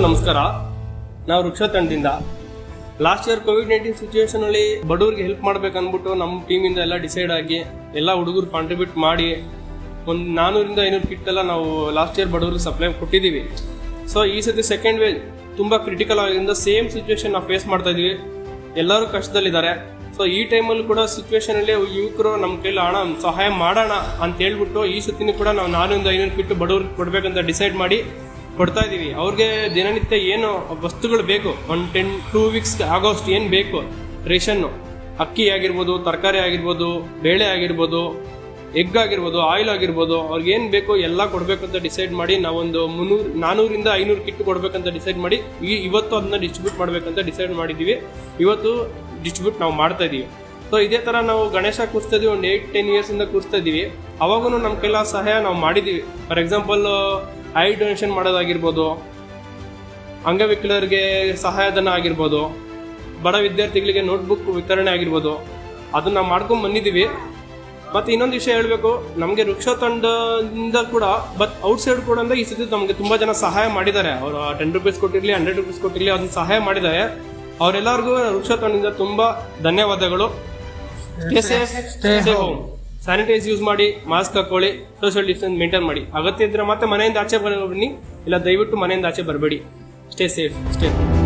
ನಮಸ್ಕಾರ. ನಾವು ವೃಕ್ಷ ತಂಡದಿಂದ ಲಾಸ್ಟ್ ಇಯರ್ ಕೋವಿಡ್-19 ಸಿಚುವೇಶನ್ ಅಲ್ಲಿ ಬಡವರಿಗೆ ಹೆಲ್ಪ್ ಮಾಡ್ಬೇಕಂದ್ಬಿಟ್ಟು ನಮ್ಮ ಟೀಮಿಂದ ಎಲ್ಲ ಡಿಸೈಡ್ ಆಗಿ ಎಲ್ಲ ಹುಡುಗರು ಕಾಂಟ್ರಿಬ್ಯೂಟ್ ಮಾಡಿ ಒಂದು 400-500 ಕಿಟ್ ಎಲ್ಲ ನಾವು ಲಾಸ್ಟ್ ಇಯರ್ ಬಡವರಿಗೆ ಸಪ್ಲೈ ಕೊಟ್ಟಿದ್ದೀವಿ. ಸೊ ಈ ಸತಿ ಸೆಕೆಂಡ್ ವೇವ್ ತುಂಬ ಕ್ರಿಟಿಕಲ್ ಆಗಿದ್ದರಿಂದ ಸೇಮ್ ಸಿಚುವೇಶನ್ ನಾವು ಫೇಸ್ ಮಾಡ್ತಾ ಇದೀವಿ. ಎಲ್ಲರೂ ಕಷ್ಟದಲ್ಲಿದ್ದಾರೆ. ಸೊ ಈ ಟೈಮಲ್ಲಿ ಕೂಡ ಸಿಚುವೇಶನ್ ಅಲ್ಲಿ ಯುವಕರು ನಮ್ಮ ಕೈಲಿ ಹಣ ಸಹಾಯ ಮಾಡೋಣ ಅಂತ ಹೇಳ್ಬಿಟ್ಟು ಈ ಸತಿನೂ ಕೂಡ ನಾವು 400-500 ಕಿಟ್ ಬಡವ್ರಿಗೆ ಕೊಡ್ಬೇಕಂತ ಡಿಸೈಡ್ ಮಾಡಿ ಕೊಡ್ತಾ ಇದೀವಿ. ಅವ್ರಿಗೆ ದಿನನಿತ್ಯ ಏನು ವಸ್ತುಗಳು ಬೇಕು, ಒಂದು 2 ವೀಕ್ಸ್ ಆಗೋಷ್ಟು ಏನು ಬೇಕು, ರೇಷನ್ನು ಅಕ್ಕಿ ಆಗಿರ್ಬೋದು, ತರಕಾರಿ ಆಗಿರ್ಬೋದು, ಬೇಳೆ ಆಗಿರ್ಬೋದು, ಎಗ್ ಆಗಿರ್ಬೋದು, ಆಯಿಲ್ ಆಗಿರ್ಬೋದು, ಅವ್ರಿಗೆ ಏನು ಬೇಕು ಎಲ್ಲ ಕೊಡ್ಬೇಕಂತ ಡಿಸೈಡ್ ಮಾಡಿ ನಾವೊಂದು 400-500 ಕಿಟ್ ಕೊಡ್ಬೇಕಂತ ಡಿಸೈಡ್ ಮಾಡಿ ಇವತ್ತು ಅದನ್ನ ಡಿಸ್ಟ್ರಿಬ್ಯೂಟ್ ಮಾಡ್ಬೇಕಂತ ಡಿಸೈಡ್ ಮಾಡಿದ್ದೀವಿ. ಇವತ್ತು ಡಿಸ್ಟ್ರಿಬ್ಯೂಟ್ ನಾವು ಮಾಡ್ತಾ ಇದೀವಿ. ಸೊ ಇದೇ ಥರ ನಾವು ಗಣೇಶ ಕೂರಿಸ್ತಾ ಇದೀವಿ, ಒಂದು 8-10 ಇಯರ್ಸಿಂದ ಕೂರಿಸ್ತಾ ಇದೀವಿ. ಅವಾಗೂ ನಮ್ಮ ಕೈಲ ಸಹಾಯ ನಾವು ಮಾಡಿದ್ದೀವಿ. ಫಾರ್ ಎಕ್ಸಾಂಪಲ್ ಐ ಡೊನೇಷನ್ ಮಾಡೋದಾಗಿರ್ಬೋದು, ಅಂಗವಿಕಲರಿಗೆ ಸಹಾಯಧನ ಆಗಿರ್ಬೋದು, ಬಡ ವಿದ್ಯಾರ್ಥಿಗಳಿಗೆ ನೋಟ್ಬುಕ್ ವಿತರಣೆ ಆಗಿರ್ಬೋದು, ಅದನ್ನ ನಾವು ಮಾಡ್ಕೊಂಡು ಬಂದಿದ್ದೀವಿ. ಮತ್ತು ಇನ್ನೊಂದು ವಿಷಯ ಹೇಳಬೇಕು, ನಮಗೆ ವೃಕ್ಷ ತಂಡದಿಂದ ಕೂಡ ಔಟ್ಸೈಡ್ ಕೂಡ ಈ ಸತಿ ನಮಗೆ ತುಂಬ ಜನ ಸಹಾಯ ಮಾಡಿದ್ದಾರೆ. ಅವರು 10 ರೂಪೀಸ್ ಕೊಟ್ಟಿರಲಿ, 100 ರೂಪೀಸ್ ಕೊಟ್ಟಿರಲಿ, ಅದನ್ನ ಸಹಾಯ ಮಾಡಿದ್ದಾರೆ. ಅವರೆಲ್ಲರಿಗೂ ವೃಕ್ಷ ತಂಡದಿಂದ ತುಂಬ ಧನ್ಯವಾದಗಳು. Stay safe, stay home, sanitise use ಮಾಡಿ, ಮಾಸ್ಕ್ ಹಾಕೊಳ್ಳಿ, ಸೋಷಿಯಲ್ ಡಿಸ್ಟೆನ್ಸ್ ಮೇಂಟೈನ್ ಮಾಡಿ. ಅಗತ್ಯ ಇದ್ರೆ ಮತ್ತೆ ಮನೆಯಿಂದ ಆಚೆ ಬನ್ನಿ, ಇಲ್ಲ ದಯವಿಟ್ಟು ಮನೆಯಿಂದ ಆಚೆ ಬರಬೇಡಿ. Stay safe, stay home.